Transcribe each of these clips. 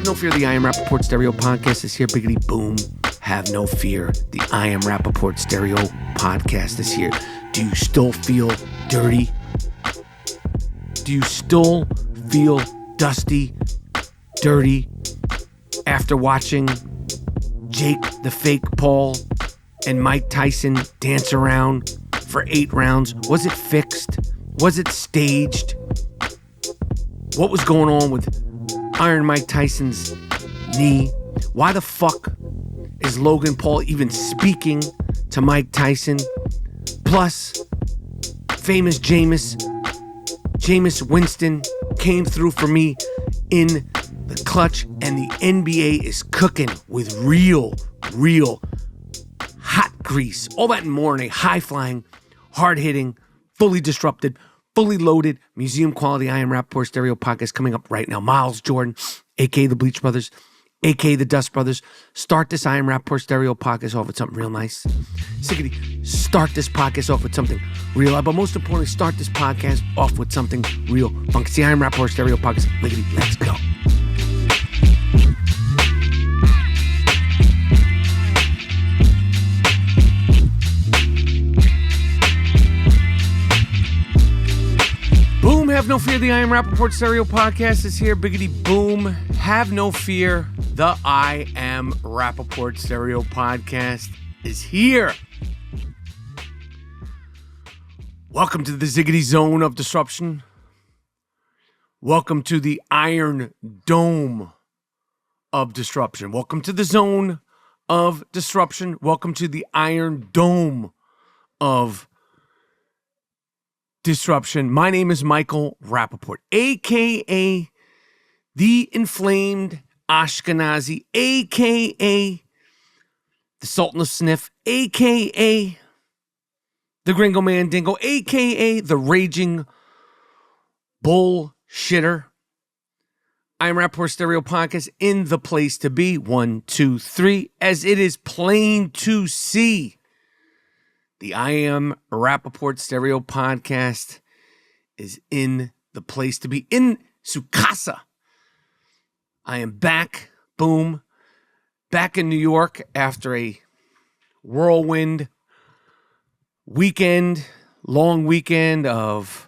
have no fear. The I Am Rapaport Stereo Podcast is here. Biggity boom. Have no fear. The I Am Rapaport Stereo Podcast is here. Do you still feel dirty? Do you still feel dusty, dirty after watching Jake the Fake Paul and Mike Tyson dance around for 8 rounds? Was it fixed? Was it staged? What was going on with Iron Mike Tyson's knee? Why the fuck is Logan Paul even speaking to Mike Tyson? Plus, famous Jameis Winston came through for me in the clutch, and the NBA is cooking with real hot grease. All that and more in a high-flying, hard-hitting, fully disrupted, fully loaded, museum-quality I Am Rapaport Stereo Podcast coming up right now. Miles Jordan, a.k.a. the Bleach Brothers, a.k.a. the Dust Brothers. Start this I Am Rapaport Stereo Podcast off with something real nice. Sickety, start this podcast off with something real loud, but most importantly, start this podcast off with something real funk. It's the I Am Rapaport Stereo Podcast. Lickety, let's go. Boom, have no fear. The I Am Rapaport Stereo Podcast is here. Biggity boom, have no fear. The I Am Rapaport Stereo Podcast is here. Welcome to the Ziggity Zone of Disruption. Welcome to the Iron Dome of Disruption. Welcome to the Zone of Disruption. Welcome to the Iron Dome of Disruption. My name is Michael Rapaport, a.k.a. the Inflamed Ashkenazi, a.k.a. the Sultan of Sniff, a.k.a. the Gringo Mandingo, a.k.a. the Raging Bullshitter. I Am Rapaport Stereo Podcast in the place to be. 1, 2, 3, as it is plain to see. The I Am Rapaport Stereo Podcast is in the place to be, in Sukasa. I am back, boom, back in New York after a whirlwind weekend, long weekend of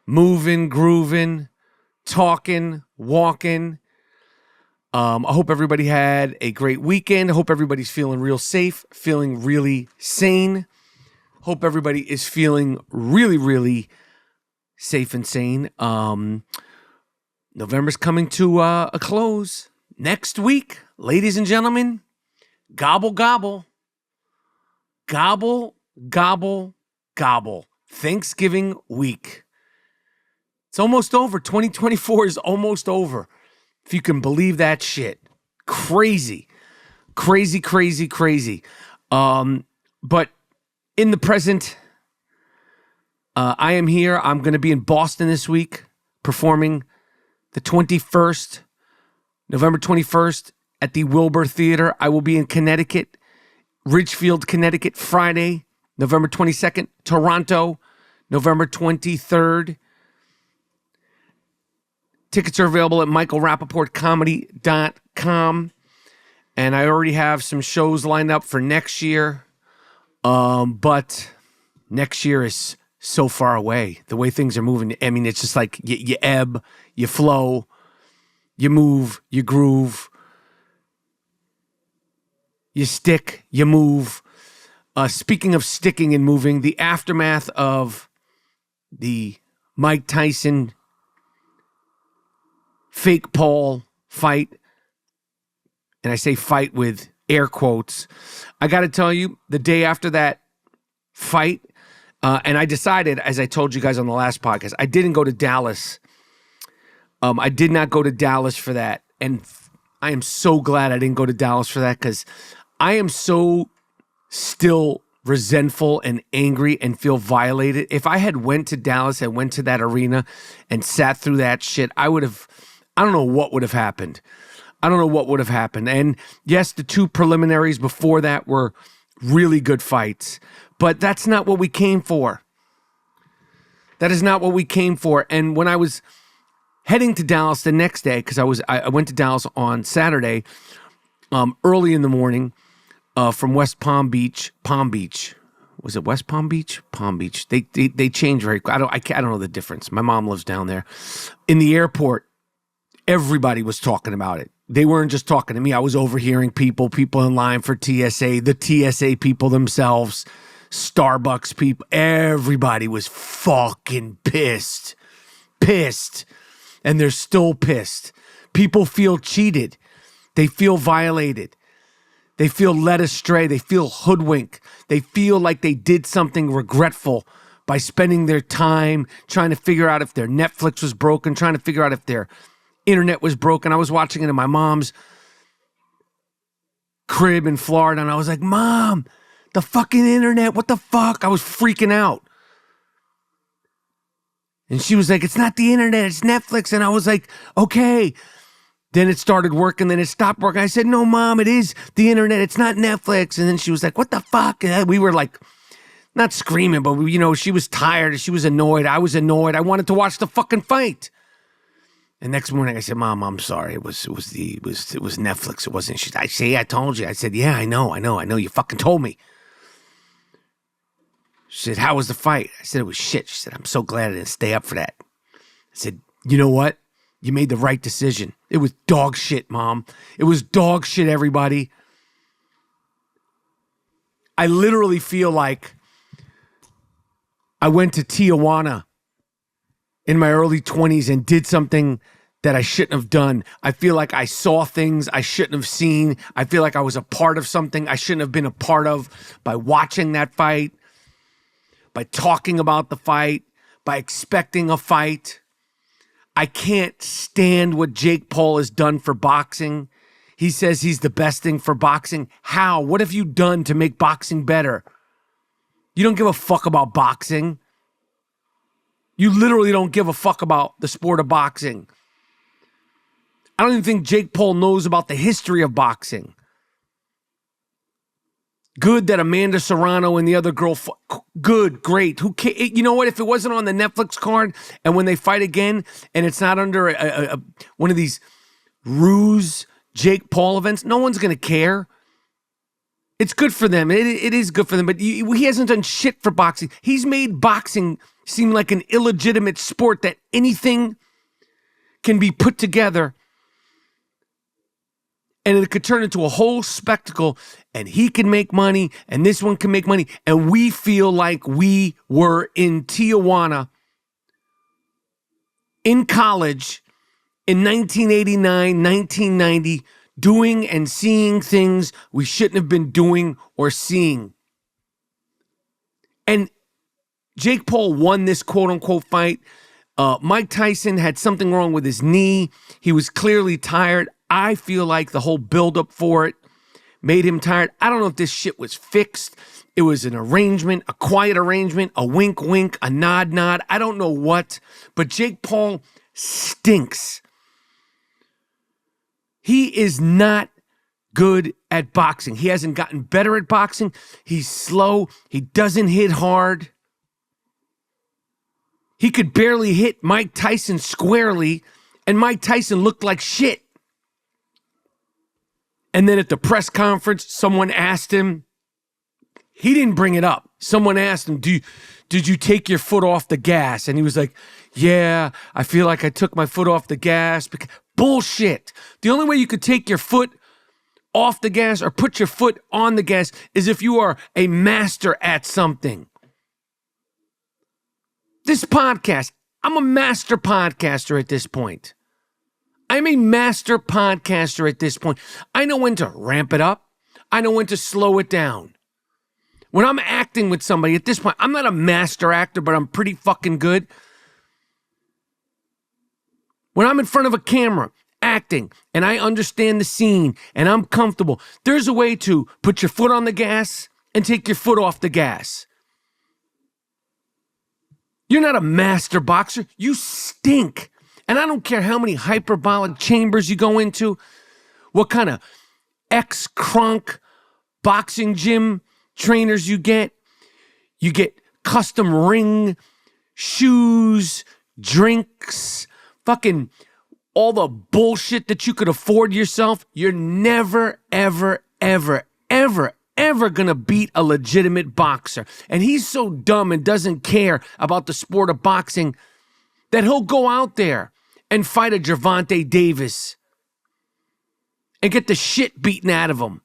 moving, grooving, talking, walking. I hope everybody had a great weekend. I hope everybody's feeling real safe, feeling really sane. Hope everybody is feeling really safe and sane. November's coming to a close. Next week, ladies and gentlemen, gobble, gobble. Gobble, gobble, gobble. Thanksgiving week. It's almost over. 2024 is almost over. If you can believe that shit. Crazy. But in the present, I am here. I'm going to be in Boston this week, performing the 21st, November 21st, at the Wilbur Theater. I will be in Connecticut, Ridgefield, Connecticut, Friday, November 22nd, Toronto, November 23rd. Tickets are available at michaelrapaportcomedy.com. And I already have some shows lined up for next year. But next year is so far away. The way things are moving, I mean, it's just like you ebb, you flow, you move, you groove, you stick, you move. Speaking of sticking and moving, the aftermath of the Mike Tyson Fake Paul fight, and I say fight with air quotes, I got to tell you, the day after that fight, and I decided, as I told you guys on the last podcast, I didn't go to Dallas. I did not go to Dallas for that. And I am so glad I didn't go to Dallas for that, because I am so still resentful and angry and feel violated. If I had went to Dallas and went to that arena and sat through that shit, I don't know what would have happened. And yes, the 2 preliminaries before that were really good fights, but that's not what we came for. That is not what we came for. And when I was heading to Dallas the next day, because I went to Dallas on Saturday, early in the morning, from West Palm Beach. Was it West Palm Beach? Palm Beach. They change very quick. I don't know the difference. My mom lives down there. In the airport, everybody was talking about it. They weren't just talking to me. I was overhearing people in line for TSA, the TSA people themselves, Starbucks people. Everybody was fucking pissed. And they're still pissed. People feel cheated. They feel violated. They feel led astray. They feel hoodwinked. They feel like they did something regretful by spending their time trying to figure out if their Netflix was broken, trying to figure out if their internet was broken. I was watching it in my mom's crib in Florida, and I was like, Mom, the fucking internet, what the fuck? I was freaking out. And she was like, it's not the internet, it's Netflix. And I was like, okay. Then it started working, then it stopped working. I said, no, Mom, it is the internet, it's not Netflix. And then she was like, what the fuck? And we were like, not screaming, but she was tired, she was annoyed, I was annoyed. I wanted to watch the fucking fight. And next morning I said, Mom, I'm sorry. It was Netflix. It wasn't. I told you. I said, yeah, I know. You fucking told me. She said, how was the fight? I said, it was shit. She said, I'm so glad I didn't stay up for that. I said, you know what? You made the right decision. It was dog shit, Mom. It was dog shit, everybody. I literally feel like I went to Tijuana in my early 20s and did something that I shouldn't have done. I feel like I saw things I shouldn't have seen. I feel like I was a part of something I shouldn't have been a part of by watching that fight, by talking about the fight, by expecting a fight. I can't stand what Jake Paul has done for boxing. He says he's the best thing for boxing. How? What have you done to make boxing better? You don't give a fuck about boxing. You literally don't give a fuck about the sport of boxing. I don't even think Jake Paul knows about the history of boxing. Good that Amanda Serrano and the other girl, good, great. Who cares? You know what? If it wasn't on the Netflix card and when they fight again and it's not under one of these ruse Jake Paul events, no one's going to care. It's good for them. It is good for them, but he hasn't done shit for boxing. He's made boxing seem like an illegitimate sport that anything can be put together and it could turn into a whole spectacle, and he can make money, and this one can make money, and we feel like we were in Tijuana in college in 1989, 1990, doing and seeing things we shouldn't have been doing or seeing. And Jake Paul won this quote-unquote fight. Mike Tyson had something wrong with his knee. He was clearly tired. I feel like the whole buildup for it made him tired. I don't know if this shit was fixed. It was an arrangement, a quiet arrangement, a wink-wink, a nod-nod. I don't know what, but Jake Paul stinks. He is not good at boxing. He hasn't gotten better at boxing. He's slow. He doesn't hit hard. He could barely hit Mike Tyson squarely, and Mike Tyson looked like shit. And then at the press conference, someone asked him, he didn't bring it up. Someone asked him, did you take your foot off the gas? And he was like, yeah, I feel like I took my foot off the gas. Bullshit. The only way you could take your foot off the gas or put your foot on the gas is if you are a master at something. This podcast, I'm a master podcaster at this point. I'm a master podcaster at this point. I know when to ramp it up. I know when to slow it down. When I'm acting with somebody at this point, I'm not a master actor, but I'm pretty fucking good. When I'm in front of a camera acting and I understand the scene and I'm comfortable, there's a way to put your foot on the gas and take your foot off the gas. You're not a master boxer. You stink. And I don't care how many hyperbolic chambers you go into, what kind of ex-crunk boxing gym trainers you get custom ring, shoes, drinks, fucking all the bullshit that you could afford yourself, you're never, ever, ever, ever, ever gonna beat a legitimate boxer. And he's so dumb and doesn't care about the sport of boxing that he'll go out there and fight a Gervonta Davis and get the shit beaten out of him.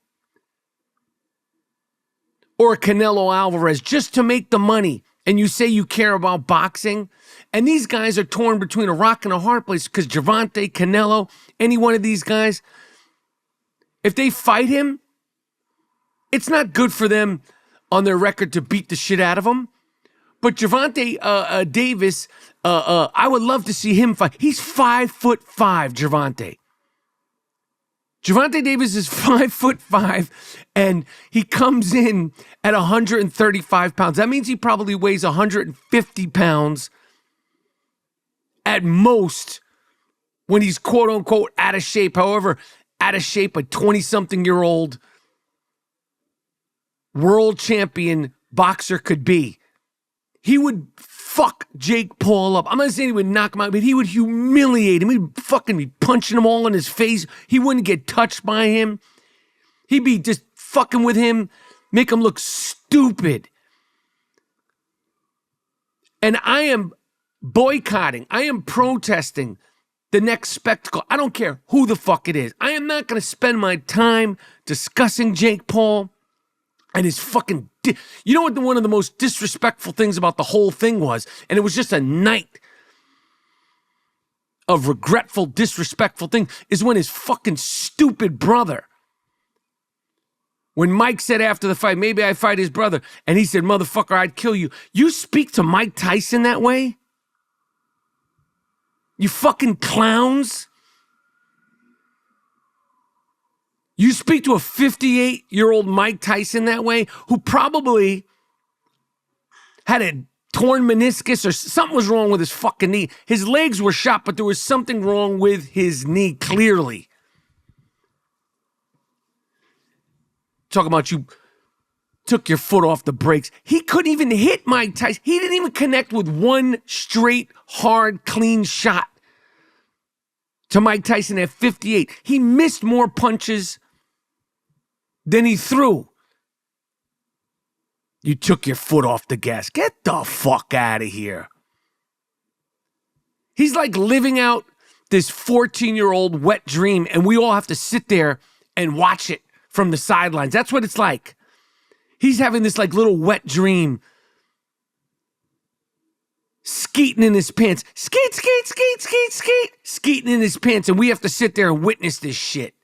Or a Canelo Alvarez just to make the money. And you say you care about boxing? And these guys are torn between a rock and a hard place because Gervonta, Canelo, any one of these guys, if they fight him, it's not good for them on their record to beat the shit out of him. But Gervonta Davis, I would love to see him fight. He's 5'5", Gervonta. Gervonta Davis is 5'5", and he comes in at 135 pounds. That means he probably weighs 150 pounds at most when he's quote unquote out of shape. However, out of shape a 20-something-year-old world champion boxer could be. He would fuck Jake Paul up. I'm not saying he would knock him out, but he would humiliate him. He'd fucking be punching him all in his face. He wouldn't get touched by him. He'd be just fucking with him, make him look stupid. And I am boycotting. I am protesting the next spectacle. I don't care who the fuck it is. I am not going to spend my time discussing Jake Paul and his fucking... You know what one of the most disrespectful things about the whole thing was? And it was just a night of regretful, disrespectful thing, is when his fucking stupid brother, when Mike said after the fight, maybe I fight his brother, and he said, motherfucker, I'd kill you. You speak to Mike Tyson that way? You fucking clowns? You speak to a 58-year-old Mike Tyson that way, who probably had a torn meniscus or something was wrong with his fucking knee. His legs were shot, but there was something wrong with his knee, clearly. Talking about you took your foot off the brakes. He couldn't even hit Mike Tyson. He didn't even connect with one straight, hard, clean shot to Mike Tyson at 58. He missed more punches than he threw. You took your foot off the gas. Get the fuck out of here. He's like living out this 14-year-old wet dream, and we all have to sit there and watch it from the sidelines. That's what it's like. He's having this like little wet dream, skeeting in his pants. Skeet, skeet, skeet, skeet, skeet. Skeeting in his pants, and we have to sit there and witness this shit.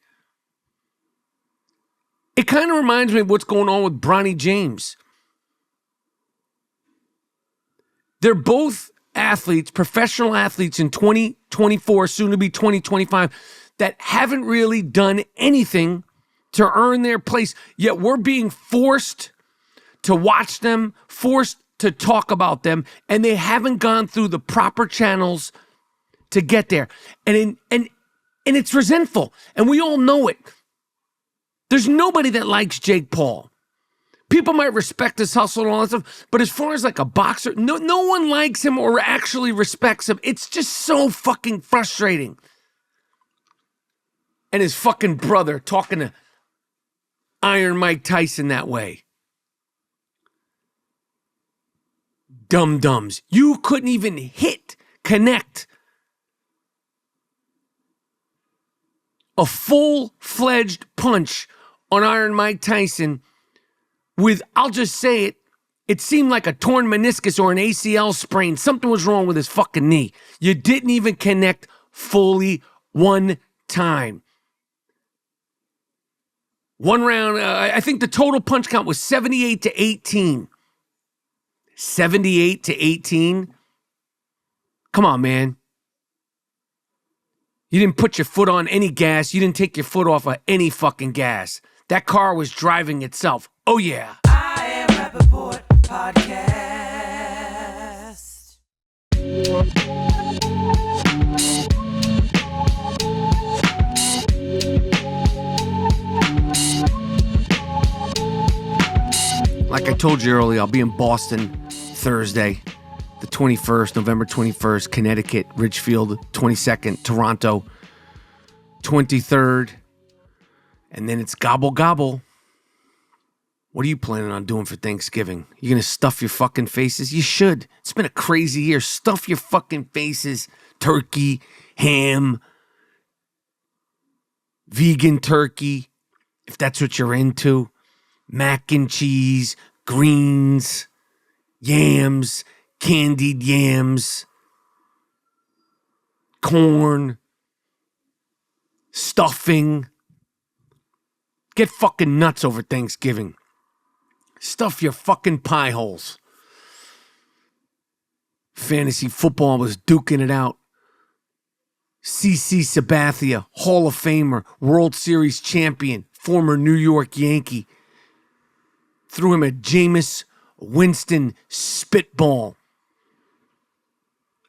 It kind of reminds me of what's going on with Bronny James. They're both athletes, professional athletes in 2024, soon to be 2025, that haven't really done anything to earn their place. Yet we're being forced to watch them, forced to talk about them, and they haven't gone through the proper channels to get there. And it's resentful, and we all know it. There's nobody that likes Jake Paul. People might respect his hustle and all that stuff, but as far as like a boxer, no one likes him or actually respects him. It's just so fucking frustrating. And his fucking brother talking to Iron Mike Tyson that way. Dum-dums. You couldn't even connect a full-fledged punch on Iron Mike Tyson with, I'll just say it, it seemed like a torn meniscus or an ACL sprain. Something was wrong with his fucking knee. You didn't even connect fully one time. One round, I think the total punch count was 78-18. 78-18? Come on, man. You didn't put your foot on any gas. You didn't take your foot off of any fucking gas. That car was driving itself. Oh, yeah. I Am Rapaport Podcast. Like I told you earlier, I'll be in Boston Thursday the 21st, November 21st, Connecticut, Ridgefield, 22nd, Toronto, 23rd. And then it's gobble gobble. What are you planning on doing for Thanksgiving? You gonna stuff your fucking faces? You should. It's been a crazy year. Stuff your fucking faces. Turkey, ham, vegan turkey, if that's what you're into. Mac and cheese, greens, yams, candied yams, corn, stuffing. Get fucking nuts over Thanksgiving. Stuff your fucking pie holes. Fantasy football was duking it out. CC Sabathia, Hall of Famer, World Series champion, former New York Yankee. Threw him a Jameis Winston spitball.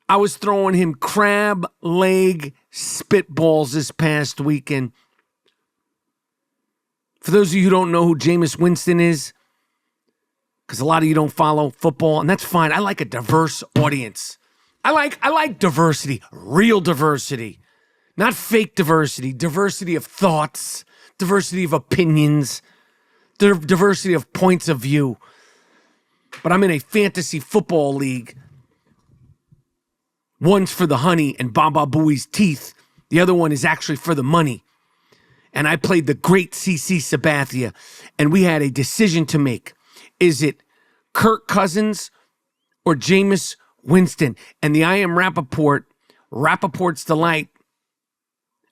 I was throwing him crab leg spitballs this past weekend. For those of you who don't know who Jameis Winston is, because a lot of you don't follow football, and that's fine. I like a diverse audience. I like diversity, real diversity, not fake diversity, diversity of thoughts, diversity of opinions, diversity of points of view. But I'm in a fantasy football league. One's for the honey and Baba Booey's teeth. The other one is actually for the money. And I played the great CC Sabathia, and we had a decision to make. Is it Kirk Cousins or Jameis Winston? And the I Am Rapaport's Delight,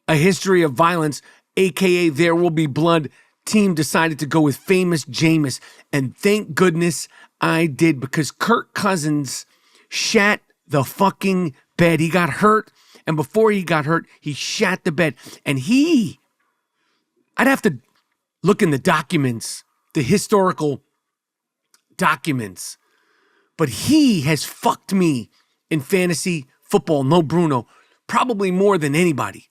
A History of Violence, a.k.a. There Will Be Blood, team decided to go with famous Jameis. And thank goodness I did, because Kirk Cousins shat the fucking bed. He got hurt, and before he got hurt, he shat the bed. And I'd have to look in the documents, the historical documents, but he has fucked me in fantasy football, no Bruno, probably more than anybody.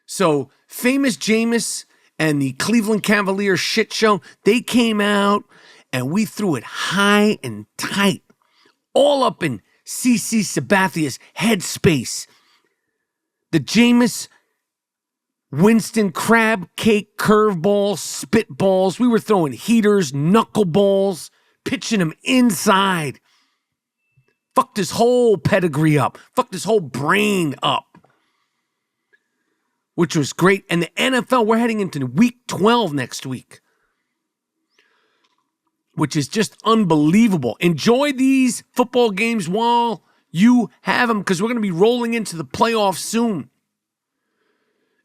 So famous Jameis and the Cleveland Cavaliers shit show, they came out and we threw it high and tight, all up in CC Sabathia's headspace. The Jameis Winston crab cake curveballs, spitballs. We were throwing heaters, knuckleballs, pitching him inside. Fucked his whole pedigree up. Fucked his whole brain up. Which was great. And the NFL, we're heading into week 12 next week, which is just unbelievable. Enjoy these football games while you have them, because we're going to be rolling into the playoffs soon.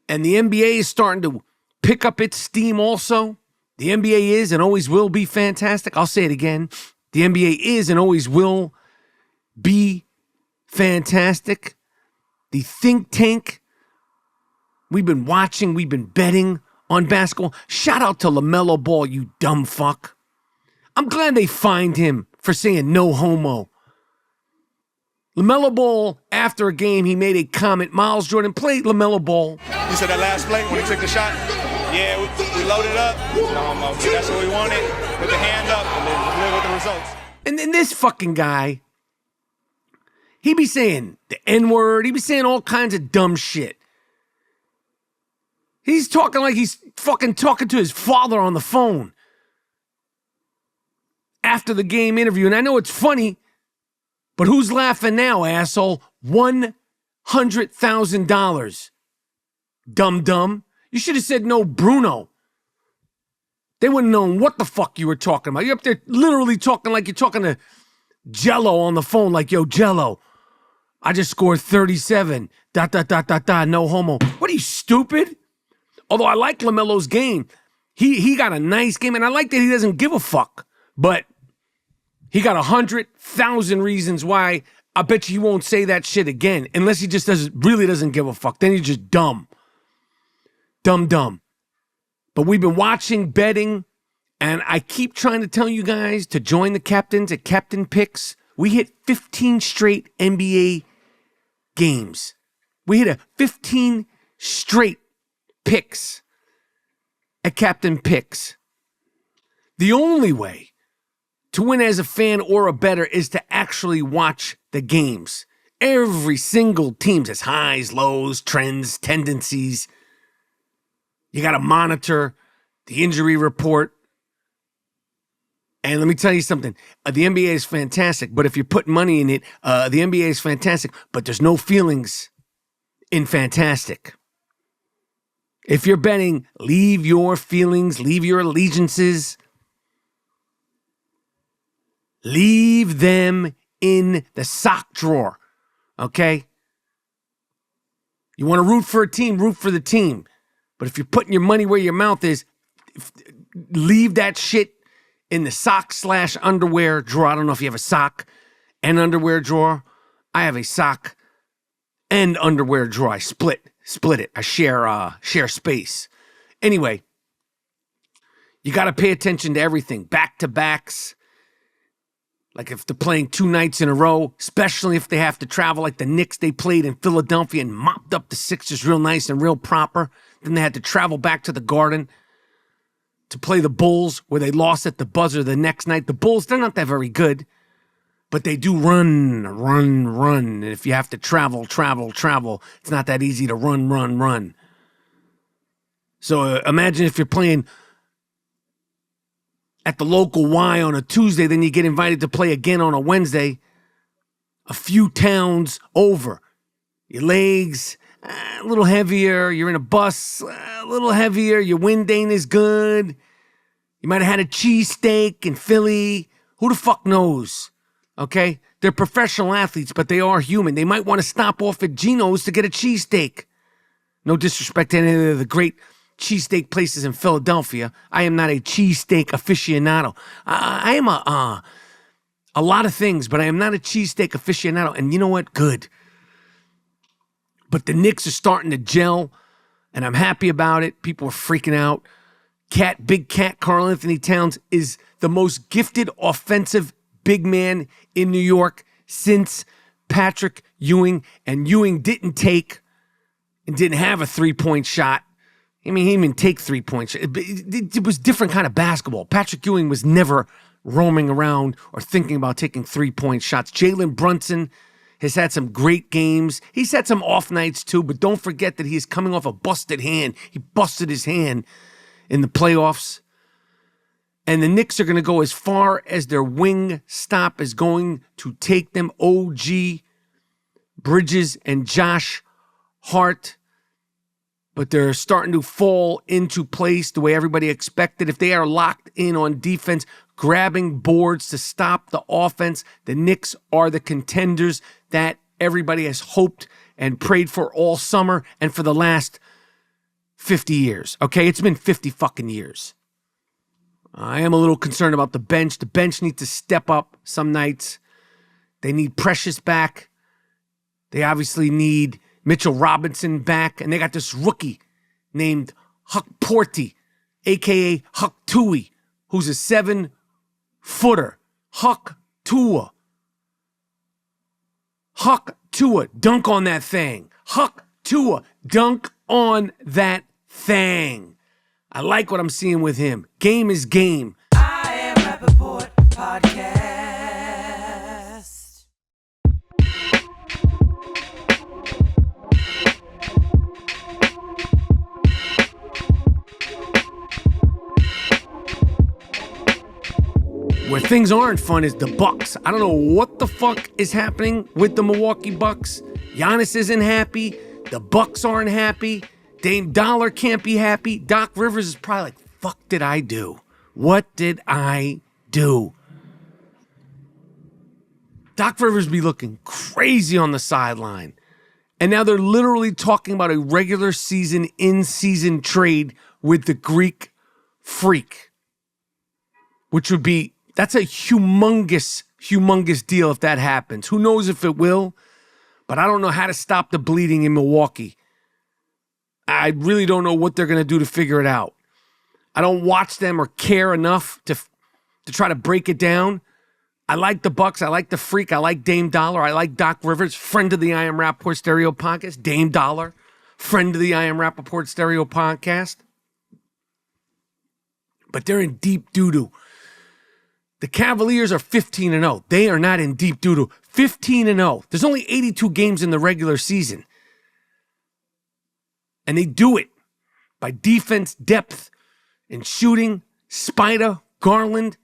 And the NBA is starting to pick up its steam also. The NBA is and always will be fantastic. I'll say it again. The NBA is and always will be fantastic. The think tank, we've been watching, we've been betting on basketball. Shout out to LaMelo Ball, you dumb fuck. I'm glad they fined him for saying no homo. LaMelo Ball, after a game, he made a comment. Miles Jordan played LaMelo Ball. You said that last play when he took the shot? Yeah, we loaded up. That's what we wanted. Put the hand up and then live with the results. And then this fucking guy, he be saying the N-word. He be saying all kinds of dumb shit. He's talking like he's fucking talking to his father on the phone after the game interview. And I know it's funny, but who's laughing now, asshole? $100,000. Dumb. You should have said no, Bruno. They wouldn't have known what the fuck you were talking about. You're up there literally talking like you're talking to Jello on the phone, like, yo, Jello, I just scored 37. ... No homo. What are you, stupid? Although I like LaMelo's game. He got a nice game, and I like that he doesn't give a fuck. But he got 100,000 reasons why I bet you he won't say that shit again, unless he just really doesn't give a fuck. Then he's just dumb. Dumb. But we've been watching, betting, and I keep trying to tell you guys to join the captains at Captain Picks. We hit 15 straight NBA games. We hit 15 straight picks at Captain Picks. The only way To win as a fan or a bettor is to actually watch the games. Every single team has highs, lows, trends, tendencies. You got to monitor the injury report. And let me tell you something. The NBA is fantastic, but if you're putting money in it, the NBA is fantastic, but there's no feelings in fantastic. If you're betting, leave your feelings, leave your allegiances, leave them in the sock drawer, okay? You want to root for a team, root for the team. But if you're putting your money where your mouth is, leave that shit in the sock/underwear drawer. I don't know if you have a sock and underwear drawer. I have a sock and underwear drawer. I split it. I share space. Anyway, you got to pay attention to everything. Back-to-backs. Like if they're playing 2 nights in a row, especially if they have to travel, like the Knicks, they played in Philadelphia and mopped up the Sixers real nice and real proper. Then they had to travel back to the Garden to play the Bulls, where they lost at the buzzer the next night. The Bulls, they're not that very good, but they do run. And if you have to travel, it's not that easy to run. So imagine if you're playing at the local Y on a Tuesday, then you get invited to play again on a Wednesday, a few towns over. Your legs, a little heavier. You're in a bus, a little heavier. Your wind ain't as good. You might have had a cheesesteak in Philly. Who the fuck knows? Okay? They're professional athletes, but they are human. They might want to stop off at Geno's to get a cheesesteak. No disrespect to any of the great cheesesteak places in Philadelphia. I am not a cheesesteak aficionado. I am a lot of things, but I am not a cheesesteak aficionado. And you know what? Good. But the Knicks are starting to gel, and I'm happy about it. People are freaking out. Big Cat Karl Anthony Towns is the most gifted offensive big man in New York since Patrick Ewing. And Ewing didn't have a three-point shot. I mean, he didn't even take 3 points. It was different kind of basketball. Patrick Ewing was never roaming around or thinking about taking 3-point shots. Jalen Brunson has had some great games. He's had some off nights too, but don't forget that he's coming off a busted hand. He busted his hand in the playoffs. And the Knicks are going to go as far as their wing stop is going to take them. OG Bridges and Josh Hart. But they're starting to fall into place the way everybody expected. If they are locked in on defense, grabbing boards to stop the offense, the Knicks are the contenders that everybody has hoped and prayed for all summer and for the last 50 years. Okay, it's been 50 fucking years. I am a little concerned about the bench. The bench needs to step up some nights. They need Precious back. They obviously need Mitchell Robinson back, and they got this rookie named Huck Porty, a.k.a. Huck Tui, who's a 7-footer. Huck Tua, dunk on that thing. Huck Tua, dunk on that thing. I like what I'm seeing with him. Game is game. I Am Rapaport Podcast. Where things aren't fun is the Bucks. I don't know what the fuck is happening with the Milwaukee Bucks. Giannis isn't happy. The Bucks aren't happy. Dame Dollar can't be happy. Doc Rivers is probably like, fuck did I do? What did I do? Doc Rivers be looking crazy on the sideline. And now they're literally talking about a regular season, in-season trade with the Greek Freak. Which would be, that's a humongous deal if that happens. Who knows if it will? But I don't know how to stop the bleeding in Milwaukee. I really don't know what they're going to do to figure it out. I don't watch them or care enough to try to break it down. I like the Bucks. I like the Freak. I like Dame Dollar. I like Doc Rivers, friend of the I Am Rapaport Stereo Podcast. Dame Dollar, friend of the I Am Rapaport Stereo Podcast. But they're in deep doo-doo. The Cavaliers are 15-0. They are not in deep doo-doo. 15-0. There's only 82 games in the regular season. And they do it by defense, depth, and shooting. Spider, Garland.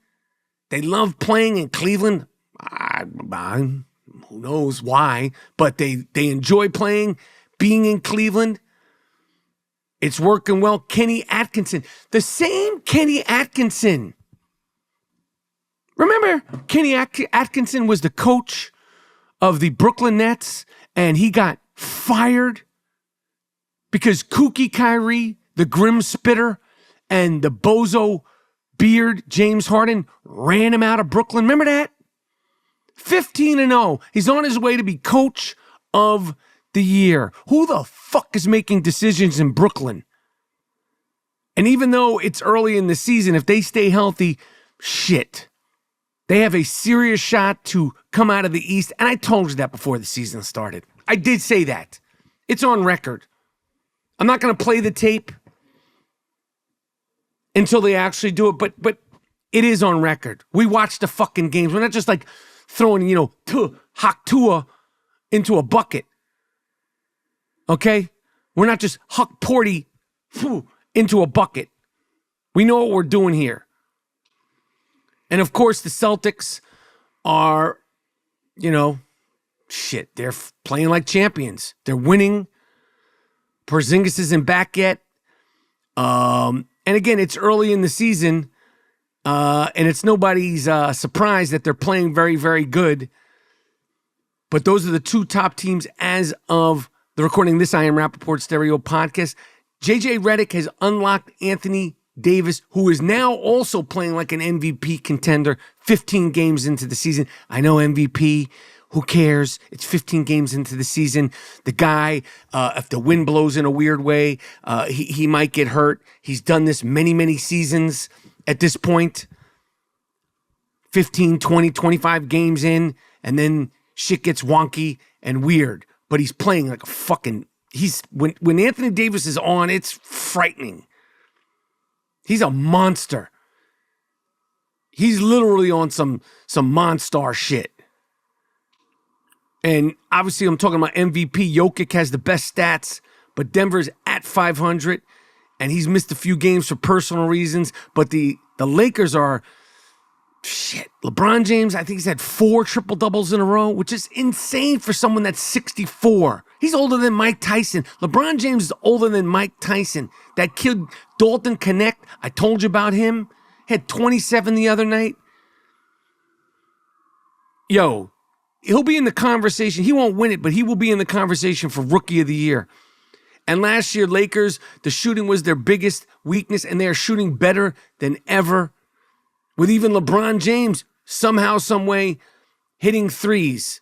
They love playing in Cleveland. Who knows why, but they enjoy playing, being in Cleveland. It's working well. Kenny Atkinson. The same Kenny Atkinson. Remember, Kenny Atkinson was the coach of the Brooklyn Nets, and he got fired because Kooky Kyrie, the Grim Spitter, and the Bozo Beard, James Harden, ran him out of Brooklyn. Remember that? 15-0. He's on his way to be coach of the year. Who the fuck is making decisions in Brooklyn? And even though it's early in the season, if they stay healthy, shit. They have a serious shot to come out of the East. And I told you that before the season started. I did say that. It's on record. I'm not going to play the tape until they actually do it, but it is on record. We watch the fucking games. We're not just like throwing, Haktua into a bucket. Okay? We're not just Huck Porty into a bucket. We know what we're doing here. And of course, the Celtics are, they're playing like champions. They're winning. Porzingis isn't back yet. And again, it's early in the season. And it's nobody's surprise that they're playing very, very good. But those are the two top teams as of the recording of this I Am Rapaport Stereo podcast. JJ Redick has unlocked Anthony Davis, who is now also playing like an MVP contender 15 games into the season. I know MVP, who cares? It's 15 games into the season. The guy, if the wind blows in a weird way, he might get hurt. He's done this many, many seasons at this point. 15, 20, 25 games in, and then shit gets wonky and weird. But he's playing like a fucking... When Anthony Davis is on, it's frightening. He's a monster. He's literally on some Monstar shit. And obviously I'm talking about MVP. Jokic has the best stats, but Denver's at 500, and he's missed a few games for personal reasons. But the Lakers are... Shit. LeBron James, I think he's had 4 triple-doubles in a row, which is insane for someone that's 64. He's older than Mike Tyson. LeBron James is older than Mike Tyson. That kid, Dalton Connect, I told you about him. Had 27 the other night. Yo, he'll be in the conversation. He won't win it, but he will be in the conversation for Rookie of the Year. And last year, Lakers, the shooting was their biggest weakness, and they are shooting better than ever. With even LeBron James somehow, some way, hitting threes.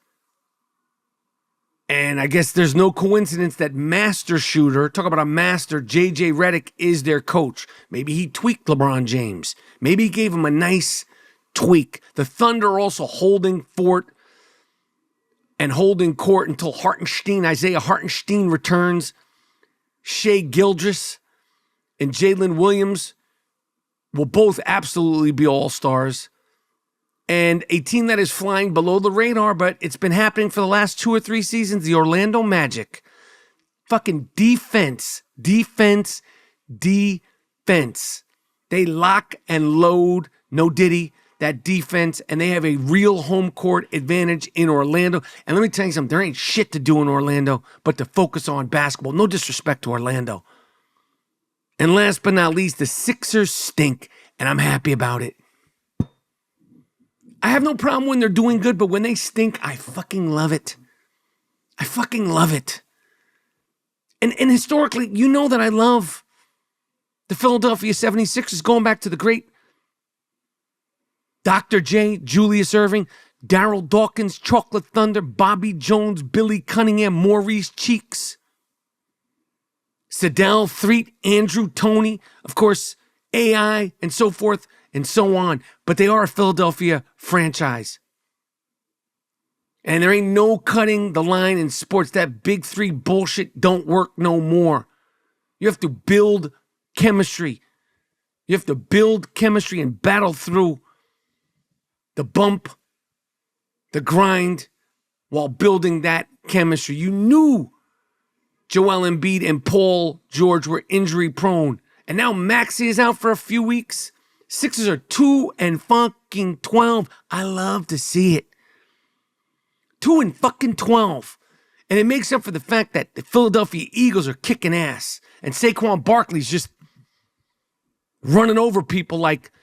And I guess there's no coincidence that master shooter, talk about a master, JJ Redick is their coach. Maybe he tweaked LeBron James. Maybe he gave him a nice tweak. The Thunder also holding fort and holding court until Isaiah Hartenstein returns. Shea Gilgeous and Jalen Williams will both absolutely be all-stars. And a team that is flying below the radar, but it's been happening for the last 2 or 3 seasons, the Orlando Magic. Fucking defense. They lock and load, no diddy, that defense, and they have a real home court advantage in Orlando. And let me tell you something, there ain't shit to do in Orlando but to focus on basketball. No disrespect to Orlando. And last but not least, the Sixers stink, and I'm happy about it. I have no problem when they're doing good, but when they stink, I fucking love it. And historically, you know that I love the Philadelphia 76ers, going back to the great Dr. J, Julius Erving, Darryl Dawkins, Chocolate Thunder, Bobby Jones, Billy Cunningham, Maurice Cheeks, Sedell, Threet, Andrew, Tony, of course, AI, and so forth and so on. But they are a Philadelphia franchise. And there ain't no cutting the line in sports. That big 3 bullshit don't work no more. You have to build chemistry. You have to build chemistry and battle through the bump, the grind, while building that chemistry. You knew Joel Embiid and Paul George were injury prone. And now Maxey is out for a few weeks. Sixers are 2-12. I love to see it. 2-12. And it makes up for the fact that the Philadelphia Eagles are kicking ass. And Saquon Barkley's just running over people like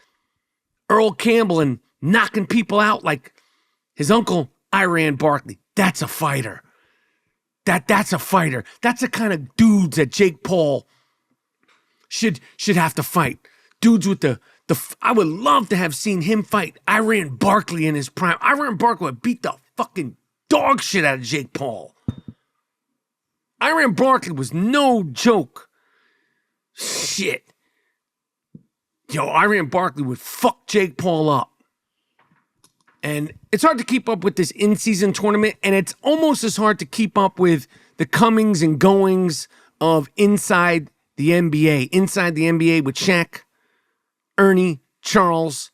Earl Campbell and knocking people out like his uncle Iran Barkley. That's a fighter. That's a fighter. That's the kind of dudes that Jake Paul should have to fight. Dudes with the I would love to have seen him fight Iran Barkley in his prime. Iran Barkley would beat the fucking dog shit out of Jake Paul. Iran Barkley was no joke. Shit. Yo, Iran Barkley would fuck Jake Paul up. And it's hard to keep up with this in-season tournament, and it's almost as hard to keep up with the comings and goings of Inside the NBA. Inside the NBA with Shaq, Ernie, Charles,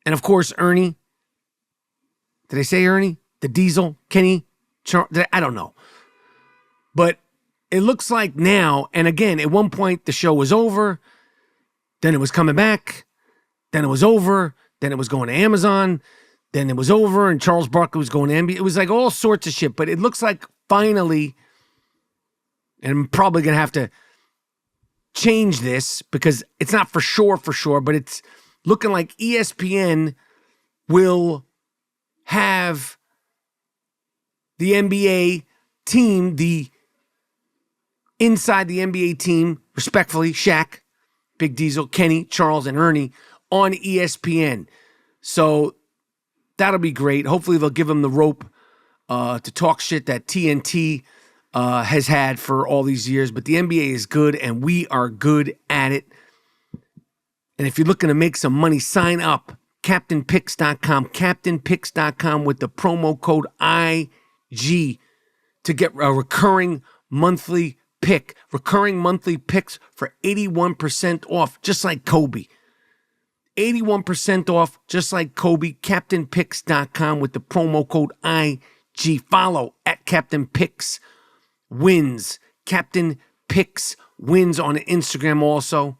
and of course Ernie. Did I say Ernie? The Diesel, Kenny, Charles, I don't know. But it looks like now, and again, at one point the show was over, then it was coming back, then it was over, then it was going to Amazon, then it was over, and Charles Barkley was going to NBA. It was like all sorts of shit, but it looks like finally, and I'm probably going to have to change this because it's not for sure, but it's looking like ESPN will have the NBA team, the Inside the NBA team, respectfully, Shaq, Big Diesel, Kenny, Charles, and Ernie, on ESPN. So that'll be great. Hopefully they'll give them the rope to talk shit that TNT has had for all these years. But the NBA is good, and we are good at it. And if you're looking to make some money, sign up. CaptainPicks.com. CaptainPicks.com with the promo code IG to get a recurring monthly pick. Recurring monthly picks for 81% off, just like Kobe. 81% off, just like Kobe. CaptainPicks.com with the promo code IG. Follow at Captain Picks Wins. Captain Picks Wins on Instagram also.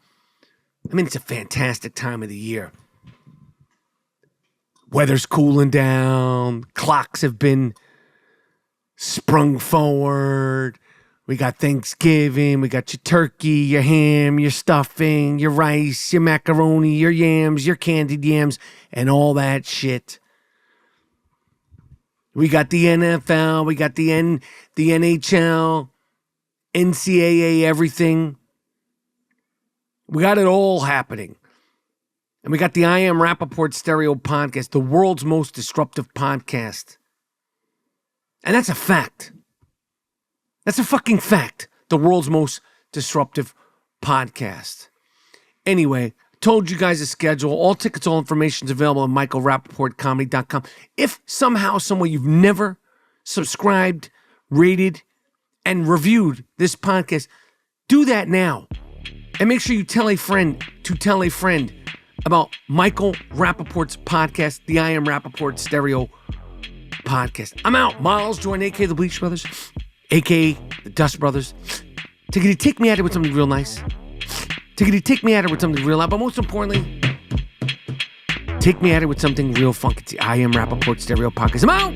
I mean, it's a fantastic time of the year. Weather's cooling down. Clocks have been sprung forward. We got Thanksgiving, we got your turkey, your ham, your stuffing, your rice, your macaroni, your yams, your candied yams, and all that shit. We got the NFL, we got the NHL, NCAA, everything. We got it all happening. And we got the I Am Rapaport Stereo Podcast, the world's most disruptive podcast. And that's a fact. That's a fucking fact. The world's most disruptive podcast. Anyway, told you guys the schedule. All tickets, all information is available on michaelrapaportcomedy.com. If somehow, somewhere you've never subscribed, rated, and reviewed this podcast, do that now. And make sure you tell a friend about Michael Rapaport's podcast, the I Am Rapaport Stereo Podcast. I'm out. Miles Jordan, a.k.a. the Bleach Brothers, a.k.a. the Dust Brothers. Tickety, take me at it with something real nice. Tickety, take me at it with something real loud. But most importantly, take me at it with something real funky. It's the I Am Rapaport Stereo Podcast. I'm out.